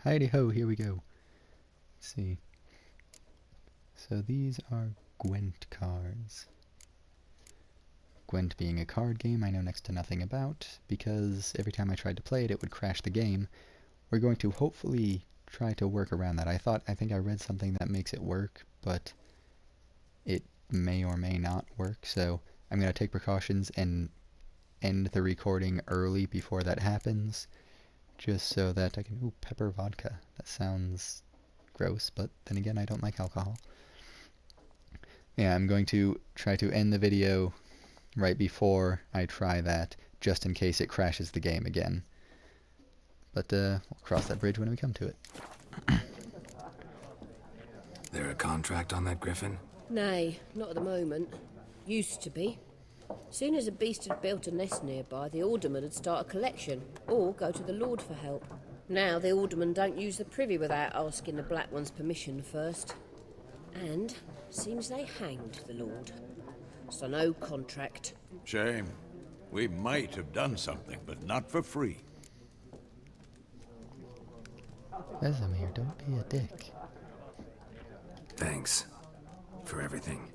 Heidi ho, here we go. Let's see. So these are Gwent cards. Gwent being a card game I know next to nothing about, because every time I tried to play it, it would crash the game. We're going to hopefully try to work around that. I think I read something that makes it work, but it may or may not work, so I'm going to take precautions and end the recording early before that happens, just so that I can... Ooh, pepper vodka. That sounds gross, but then again, I don't like alcohol. Yeah, I'm going to try to end the video right before I try that, just in case it crashes the game again. But we'll cross that bridge when we come to it. There a contract on that griffin? Nay, not at the moment. Used to be. Soon as a beast had built a nest nearby, the alderman would start a collection, or go to the Lord for help. Now the aldermen don't use the privy without asking the Black One's permission first. And seems they hanged the Lord. So no contract. Shame. We might have done something, but not for free. Vesemir, don't be a dick. Thanks for everything.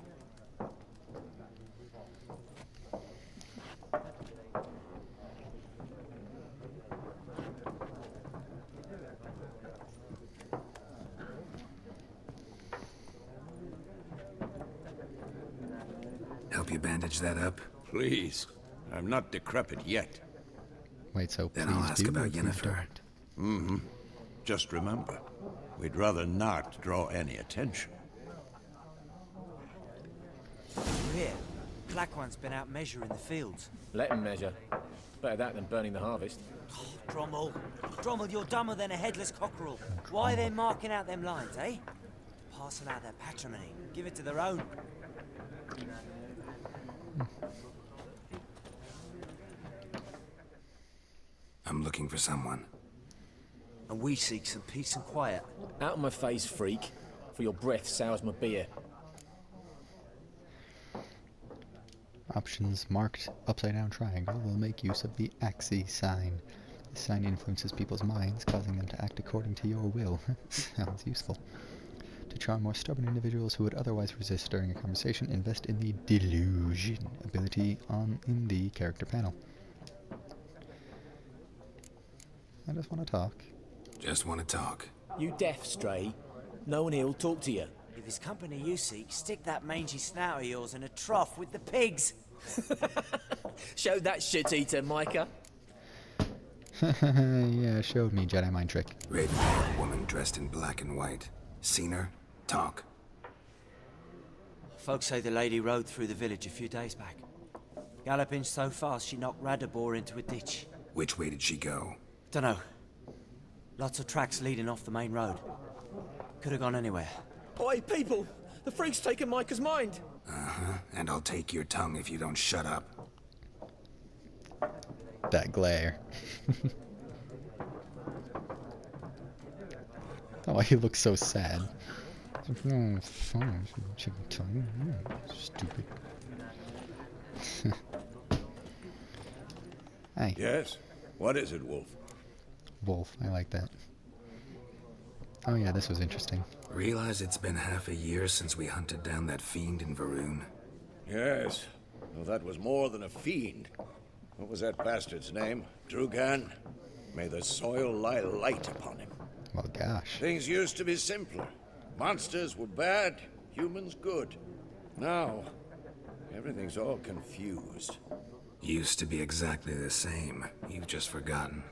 Help you bandage that up? Please. I'm not decrepit yet. Wait, so Then please I'll ask do about or please Yennefer. don't? Just remember, we'd rather not draw any attention. Here, Black One's been out measuring the fields. Let him measure. Better that than burning the harvest. Oh, Drommel, you're dumber than a headless cockerel. Why are they marking out them lines, eh? Parcel out their patrimony. Give it to their own. I'm looking for someone. And we seek some peace and quiet. Out of my face, freak. For your breath sours my beer. Options marked upside down triangle will make use of the axis sign. This sign influences people's minds, causing them to act according to your will. Sounds useful. To charm more stubborn individuals who would otherwise resist during a conversation, invest in the delusion ability in the character panel. I just want to talk. Just want to talk. You deaf, Stray? No one here'll talk to you. If it's company you seek, stick that mangy snout of yours in a trough with the pigs. Show that shit-eater, Micah. Yeah, showed me Jedi mind trick. Raven-haired woman dressed in black and white. Seen her? Talk. Folks say the lady rode through the village a few days back. Galloping so fast she knocked Radabor into a ditch. Which way did she go? Dunno. Lots of tracks leading off the main road. Could have gone anywhere. Oi, people! The freak's taken Micah's mind! Uh-huh. And I'll take your tongue if you don't shut up. That glare. Oh, he looks so sad. Oh, fine. Chicken tongue. Stupid. Hey. Yes? What is it, Wolf? Wolf, I like that. Oh yeah, this was interesting. Realize it's been half a year since we hunted down that fiend in Varun? Yes. Well, that was more than a fiend. What was that bastard's name? Drugan? May the soil lie light upon him. Well, gosh. Things used to be simpler. Monsters were bad, humans good. Now, everything's all confused. Used to be exactly the same. You've just forgotten.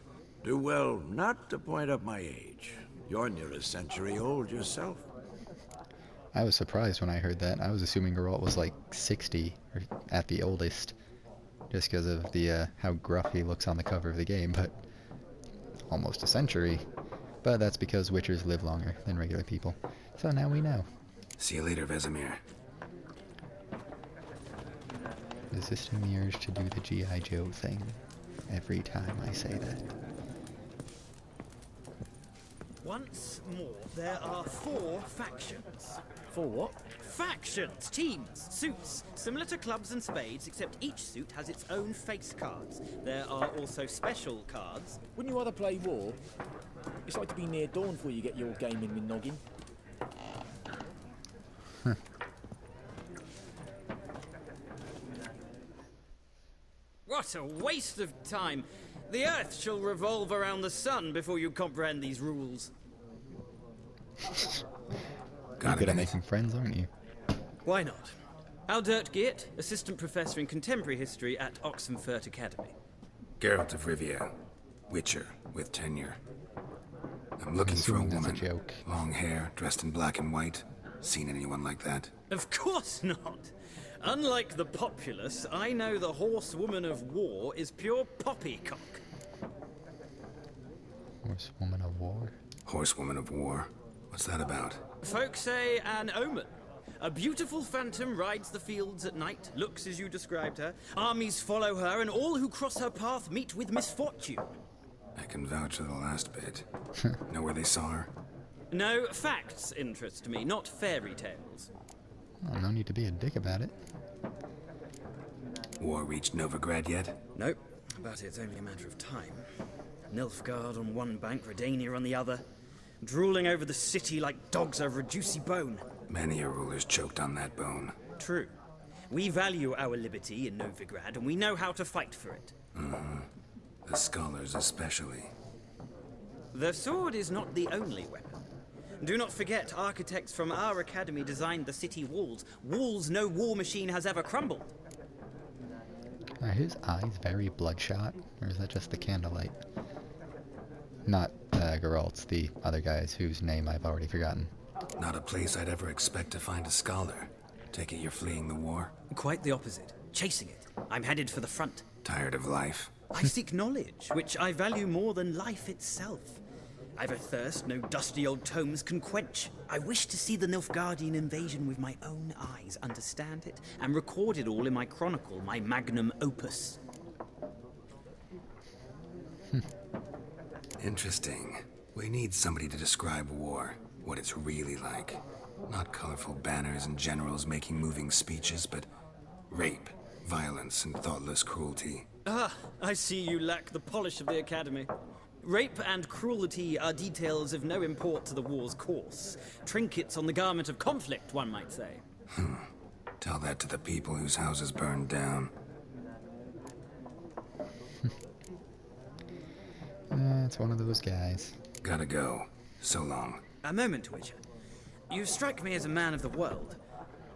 Do well not to point up my age. You're near a century old yourself. I was surprised when I heard that. I was assuming Geralt was like 60, or at the oldest, just because of the how gruff he looks on the cover of the game, but almost a century. But that's because Witchers live longer than regular people. So now we know. See you later, Vesemir. Resisting the urge to do the G.I. Joe thing every time I say that. Once more, there are 4 factions. For what? Factions! Teams! Suits! Similar to clubs and spades, except each suit has its own face cards. There are also special cards. Wouldn't you rather play war? It's like to be near dawn before you get your gaming with noggin. What a waste of time! The Earth shall revolve around the sun before you comprehend these rules. You're good at making friends, aren't you? Why not? Aldert Geert, Assistant Professor in Contemporary History at Oxenfurt Academy. Geralt of Rivia, Witcher with tenure. I'm looking for a assuming that's a woman. joke. Long hair, dressed in black and white. Seen anyone like that? Of course not! Unlike the populace, I know the horsewoman of war is pure poppycock. Horsewoman of war? Horsewoman of war. What's that about? Folk say an omen. A beautiful phantom rides the fields at night, looks as you described her. Armies follow her, and all who cross her path meet with misfortune. I can vouch for the last bit. Know where they saw her? No, facts interest me, not fairy tales. Well, no need to be a dick about it. War reached Novigrad yet? Nope, but it's only a matter of time. Nilfgaard on one bank, Redania on the other, drooling over the city like dogs over a juicy bone. Many a ruler's choked on that bone. True. We value our liberty in Novigrad, and we know how to fight for it. The scholars especially. The sword is not the only weapon. Do not forget, architects from our academy designed the city walls. Walls no war machine has ever crumbled. Are his eyes very bloodshot, or is that just the candlelight? Not Geralt's, the other guys whose name I've already forgotten. Not a place I'd ever expect to find a scholar. Take it you're fleeing the war? Quite the opposite. Chasing it. I'm headed for the front. Tired of life? I seek knowledge, which I value more than life itself. I've a thirst no dusty old tomes can quench. I wish to see the Nilfgaardian invasion with my own eyes, understand it, and record it all in my chronicle, my magnum opus. Interesting. We need somebody to describe war, what it's really like. Not colorful banners and generals making moving speeches, but rape, violence, and thoughtless cruelty. Ah, I see you lack the polish of the academy. Rape and cruelty are details of no import to the war's course. Trinkets on the garment of conflict, one might say. Tell that to the people whose houses burned down. It's one of those guys. Gotta go. So long. A moment, Witcher. You strike me as a man of the world.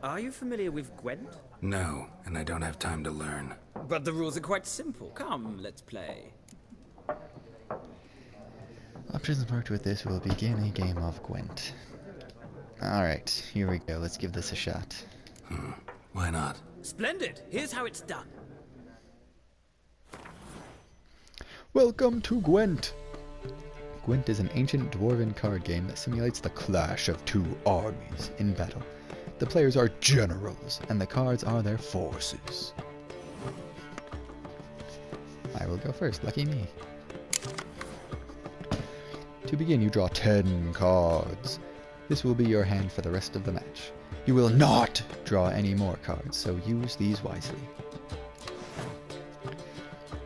Are you familiar with Gwent? No, and I don't have time to learn. But the rules are quite simple. Come, let's play. Options marked with this will begin a game of Gwent. Alright, here we go. Let's give this a shot. Why not? Splendid. Here's how it's done. Welcome to Gwent! Gwent is an ancient dwarven card game that simulates the clash of two armies in battle. The players are generals, and the cards are their forces. I will go first, lucky me. To begin, you draw 10 cards. This will be your hand for the rest of the match. You will not draw any more cards, so use these wisely.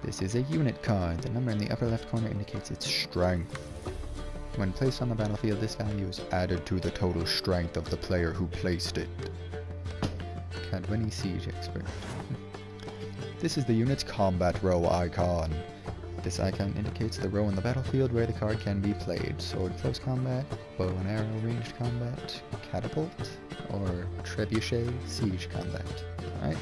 This is a unit card. The number in the upper left corner indicates its strength. When placed on the battlefield, this value is added to the total strength of the player who placed it. Cadwini Siege Expert. This is the unit's combat row icon. This icon indicates the row in the battlefield where the card can be played. Sword close combat, bow and arrow ranged combat, catapult, or trebuchet siege combat. Alright.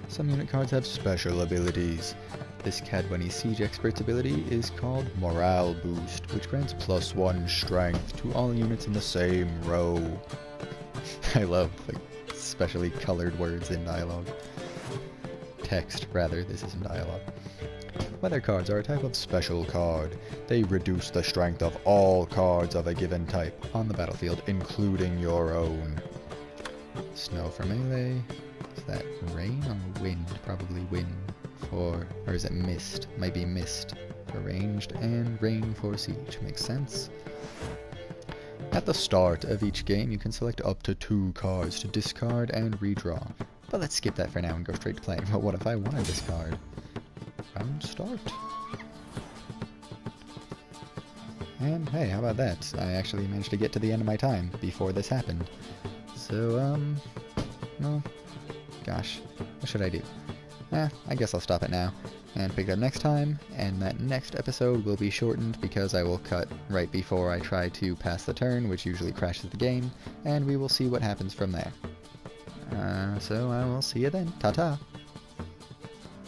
Some unit cards have special abilities. This Cadwini Siege Expert's ability is called Morale Boost, which grants +1 strength to all units in the same row. I love, like, specially colored words in dialogue. Text, rather, this isn't dialogue. Weather cards are a type of special card. They reduce the strength of all cards of a given type on the battlefield, including your own. Snow for melee. Is that rain or wind? Probably wind for... or is it mist? Might be mist for ranged, and rain for siege. Makes sense. At the start of each game, you can select up to 2 cards to discard and redraw. But let's skip that for now and go straight to playing. But what if I want to discard? Round start. And hey, how about that? I actually managed to get to the end of my time before this happened. So, well, gosh, what should I do? I guess I'll stop it now and pick it up next time, and that next episode will be shortened because I will cut right before I try to pass the turn, which usually crashes the game, and we will see what happens from there. So I will see you then. Ta-ta!